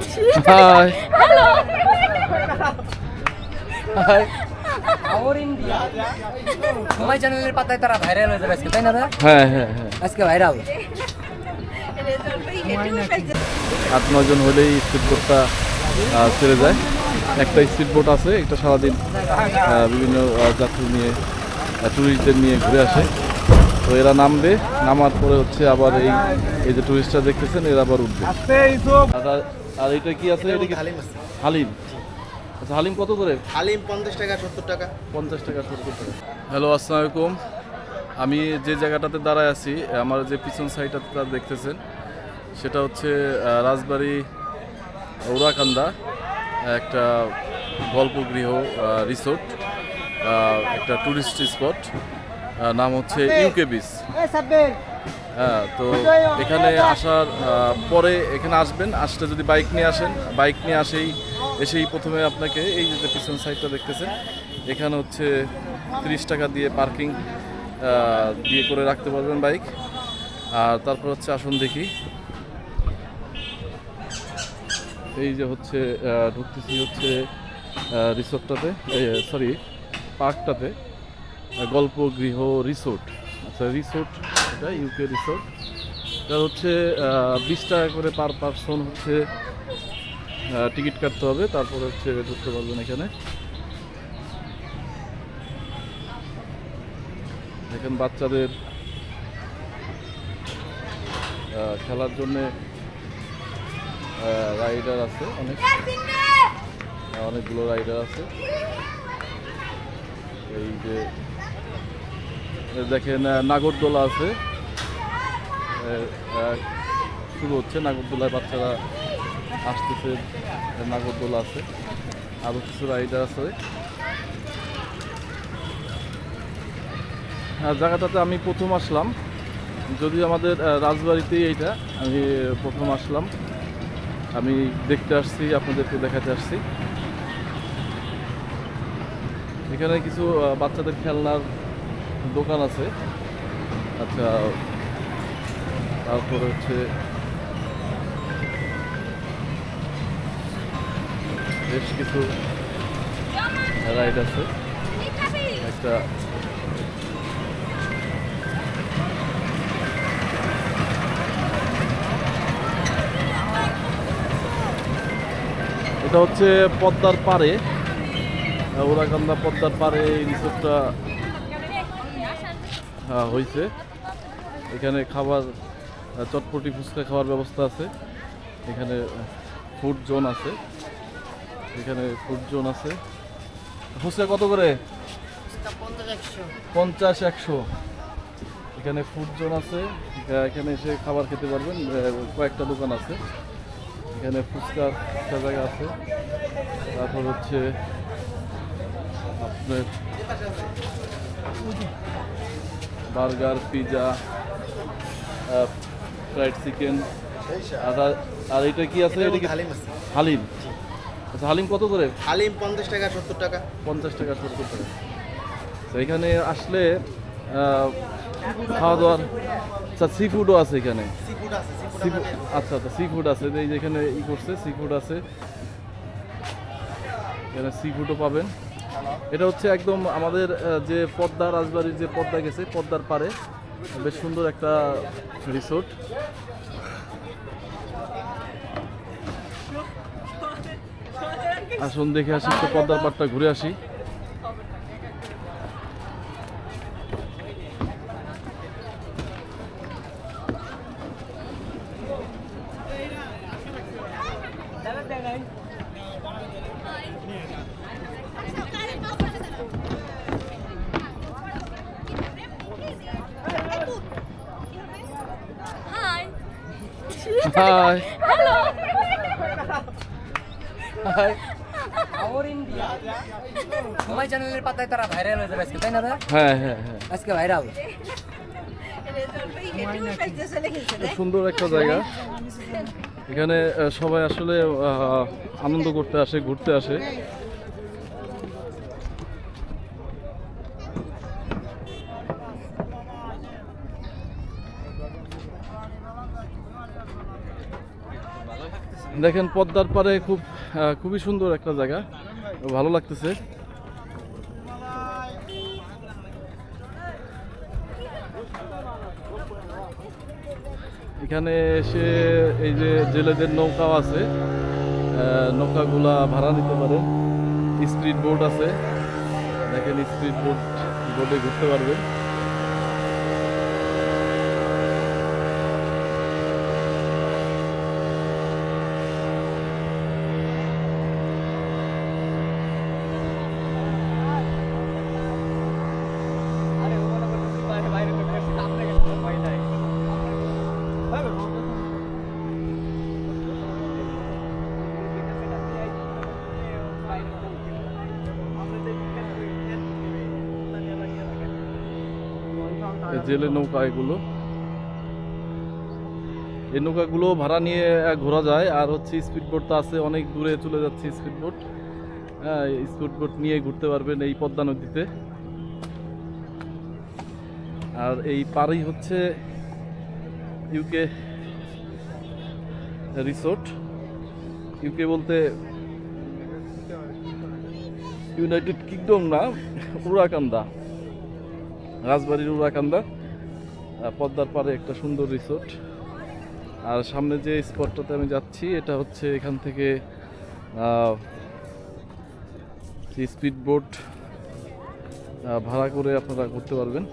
High hello. Hi our India সময় চ্যানেলের পাতায় তারা ভাইরাল হয়ে যাবে আজকে, তাই না দাদা? হ্যাঁ হ্যাঁ হ্যাঁ আজকে ভাইরাল। 8-9 জন হলেই স্পিড বোটটা ছেড়ে যায়। একটা স্পিড বোট আছে, একটা সারাদিন বিভিন্ন যাত্রী নিয়ে ট্যুরিস্টদের নিয়ে ঘুরে আসে। তো এরা নামবে, নামার পরে হচ্ছে আবার এই যে ট্যুরিস্টরা দেখতেছেন এরা আবার উঠবে। আর এটা কি আছে? এটা কি হালিম? আচ্ছা, হালিম কত করে? হালিম 50 টাকা 70 টাকা। 50 টাকা 70 টাকা। হ্যালো, আসসালামু আলাইকুম। আমি যে জায়গাটাতে দাঁড়ায় আছি, আমার যে পিছন সাইডটা দেখতেছেন সেটা হচ্ছে রাজবাড়ী ওরাকান্দা, একটা গল্পগৃহ রিসোর্ট, একটা ট্যুরিস্ট স্পট, নাম হচ্ছে ইউকে বিচ। হ্যাঁ, তো এখানে আসার পরে এখানে আসবেন, আসলে যদি বাইক নিয়ে আসেন, বাইক নিয়ে এসেই প্রথমে আপনাকে এই যে পিছন সাইডটা দেখতেছেন, এখানে হচ্ছে 30 টাকা দিয়ে পার্কিং দিয়ে করে রাখতে পারবেন বাইক। আর তারপর হচ্ছে আসুন দেখি, এই যে হচ্ছে ঢুকতেছি হচ্ছে রিসোর্টটাতে, সরি পার্কটাতে, গল্পগৃহ রিসোর্ট। আচ্ছা, রিসোর্ট এটা ইউকে রিসোর্ট। এটা হচ্ছে 20 টাকা করে পার পারসন হচ্ছে টিকিট কাটতে হবে, তারপরে হচ্ছে ঢুকতে পারবেন এখানে। এখানে বাচ্চাদের খেলার জন্যে রাইডার আছে, অনেকগুলো রাইডার আছে। এই যে দেখেন নাগরদোলা আছে, শুরু হচ্ছে নাগরদোলায়, বাচ্চারা আসতেছে, নাগরদোলা আছে, আরও কিছু রাইডার আছে। জায়গাটাতে আমি প্রথম আসলাম, যদিও আমাদের রাজবাড়িতেই এইটা, আমি প্রথম আসলাম, আমি দেখতে আসছি, আপনাদেরকে দেখাতে আসছি। এখানে কিছু বাচ্চাদের খেলনার দোকান আছে। আচ্ছা, তারপরে হচ্ছে বেশ কিছু রাইড আছে। একটা এটা হচ্ছে পদ্মার পাড়ে, ওরাকান্দা পদ্মার পাড়ে এই রিসোর্টটা হয়েছে। এখানে খাবার, চটপটি ফুচকা খাওয়ার ব্যবস্থা আছে। এখানে ফুড জোন আছে, ফুচকা কত করে? 50-100। এখানে ফুড জোন আছে, এখানে এসে খাবার খেতে পারবেন। কয়েকটা দোকান আছে এখানে, ফুচকার একটা জায়গা আছে। তারপর হচ্ছে আপনার বার্গার, পিজা, ফ্রাইড চিকেন। আর এটা কি আছে? এটা কি হালিম আছে। হালিম? আচ্ছা, হালিম কত করে? হালিম 50 টাকা 70 টাকা। 50 টাকা 70 টাকা। তো এখানে আসলে খাওয়া দাওয়ার, আচ্ছা সি ফুডও আছে এখানে। সিফুড আছে, আচ্ছা আচ্ছা, সি ফুড আছে, এই যে এখানে করছে, সি ফুড আছে এখানে, সি ফুডও পাবেন। এটা হচ্ছে একদম আমাদের যে পদ্মা, রাজবাড়ির যে পদ্মা গেছে, পদ্মার পাড়ে বেশ সুন্দর একটা রিসোর্ট। আসুন দেখে আসি, একটু পদ্মার পাড়টা ঘুরে আসি। Hi hello. Hi our India সময় চ্যানেলের পাতায় তারা ভাইরাল হয়ে যাবে আজকে, তাই না দাদা? হ্যাঁ হ্যাঁ হ্যাঁ, আজকে ভাইরাল। খুব সুন্দর একটা জায়গা। এখানে সবাই আসলে আনন্দ করতে আসে, ঘুরতে আসে। দেখেন পদ্মার পাড়ে খুবই সুন্দর একটা জায়গা, ভালো লাগতেছে। এখানে এসে এই যে জেলেদের নৌকাও আছে, নৌকাগুলা ভাড়া নিতে পারেন। স্পিড বোট আছে, দেখেন স্পিড বোটে ঘুরতে পারবেন। জেলে নৌকা এগুলো, এই নৌকাগুলো ভাড়া নিয়ে ঘোরা যায়। আর হচ্ছে স্পিড বোট তো আছে, অনেক দূরে চলে যাচ্ছে স্পিড বোট। হ্যাঁ, স্পিড বোট নিয়ে ঘুরতে পারবেন এই পদ্মা নদীতে। আর এই পাড়েই হচ্ছে ইউকে রিসোর্ট। ইউকে বলতে ইউনাইটেড কিংডম না, উরাকান্দা, রাজবাড়ির উরাকান্দা পদ্মার পাড়ে একটা সুন্দর রিসোর্ট। আর সামনে যে স্পটটাতে আমি যাচ্ছি এটা হচ্ছে এখান থেকে স্পিড বোট ভাড়া করে আপনারা করতে পারবেন।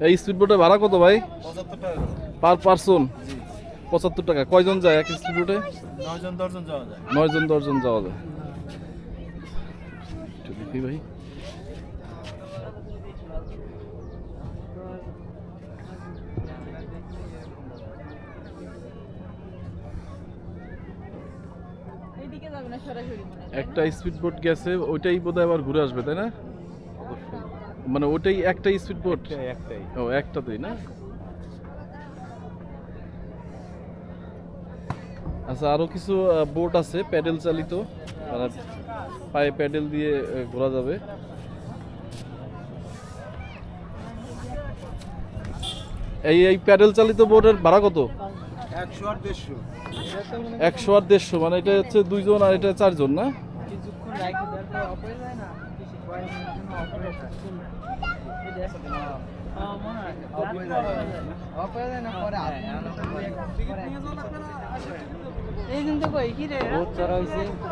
এই স্পিড বোটের ভাড়া কত ভাই? 75 টাকা পার পারসন। 75 টাকা। কয়জন যায় এক স্পিড বোটে? 9 জন 10 জন যাওয়া যায়। 9 জন 10 জন যাওয়া যায়। একটু দেখি ভাই। একটা স্পিড বোট গেছে, ওইটাই বোধহয় আবার ঘুরে আসবে, তাই না? মানে ওটাই একটাই স্পিড বোট? একটাই। ও, একটাতেই না? আচ্ছা, আরো কিছু বোট আছে প্যাডেল চালিত, মানে পায়ে প্যাডেল দিয়ে ঘোরা যাবে। এই প্যাডেল চালিত বোটের ভাড়া কত? 100 আর 150। 100 আর 150, মানে এটা হচ্ছে 2 জন আর এটা 4 জন না?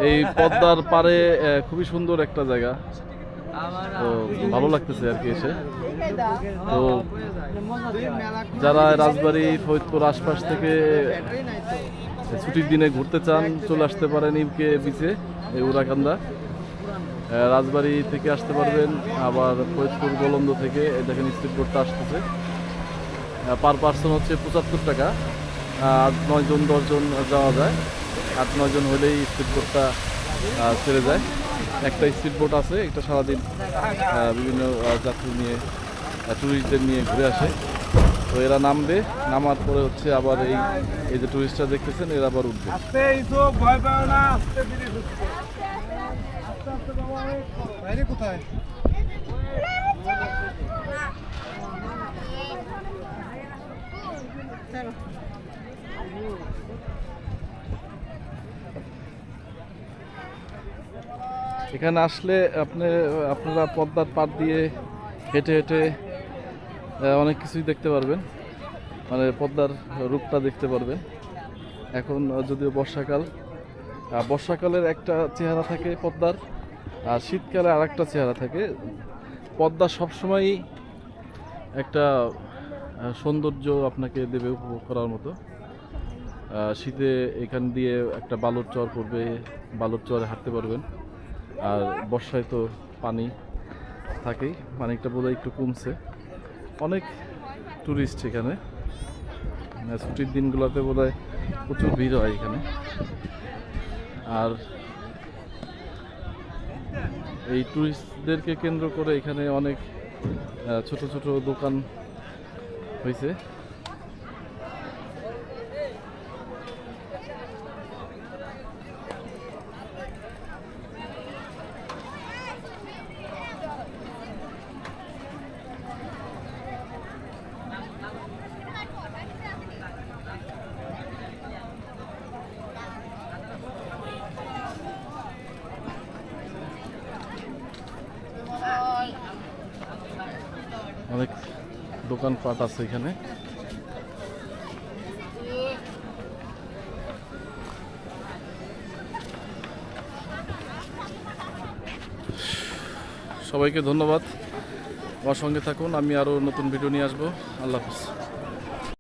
এই পদ্মার পাড়ে খুবই সুন্দর একটা জায়গা, তো ভালো লাগতেছে আর কি এসে। তো যারা রাজবাড়ী ফরিদপুর আশপাশ থেকে ছুটির দিনে ঘুরতে চান চলে আসতে পারেন ইউকে বিচে, এই উরাকান্দা। রাজবাড়ী থেকে আসতে পারবেন, আবার ফরিদপুর গোলন্দ থেকে দেখেন স্পিড বোটটা আসতেছে। পার পার্সন হচ্ছে 75 টাকা। 9 জন 10 জন যাওয়া যায়। 8-9 জন হলেই স্পিড বোটটা ছেড়ে যায়। একটা স্পিড বোট আছে, এটা সারাদিন বিভিন্ন যাত্রী নিয়ে, ট্যুরিস্টদের নিয়ে ঘুরে আসে। তো এরা নামবে, নামার পরে হচ্ছে আবার এই যে ট্যুরিস্টরা দেখতেছেন এরা আবার উঠবে। কোথায়? এখানে আসলে আপনারা পদ্মার পাড় দিয়ে হেঁটে হেঁটে অনেক কিছুই দেখতে পারবেন, মানে পদ্মার রূপটা দেখতে পারবেন। এখন যদিও বর্ষাকাল, বর্ষাকালের একটা চেহারা থাকে পদ্মার, আর শীতকালে আর একটা চেহারা থাকে। পদ্মা সবসময়ই একটা সৌন্দর্য আপনাকে দেবে উপভোগ করার মতো। শীতে এখান দিয়ে একটা বালুর চর পড়বে, বালুর চরে হাঁটতে পারবেন। আর বর্ষায় তো পানি থাকেই, পানিটা বোধহয় একটু কমছে। অনেক টুরিস্ট এখানে, ছুটির দিনগুলোতে বোধহয় প্রচুর ভিড় হয় এখানে। আর এই টুরিস্টদেরকে কেন্দ্র করে এখানে অনেক ছোট ছোট দোকান হয়েছে। অনেক দোকানপাট আছে এখানে। সবাইকে ধন্যবাদ, আমার সঙ্গে থাকুন, আমি আরও নতুন ভিডিও নিয়ে আসবো। আল্লাহ হাফিজ।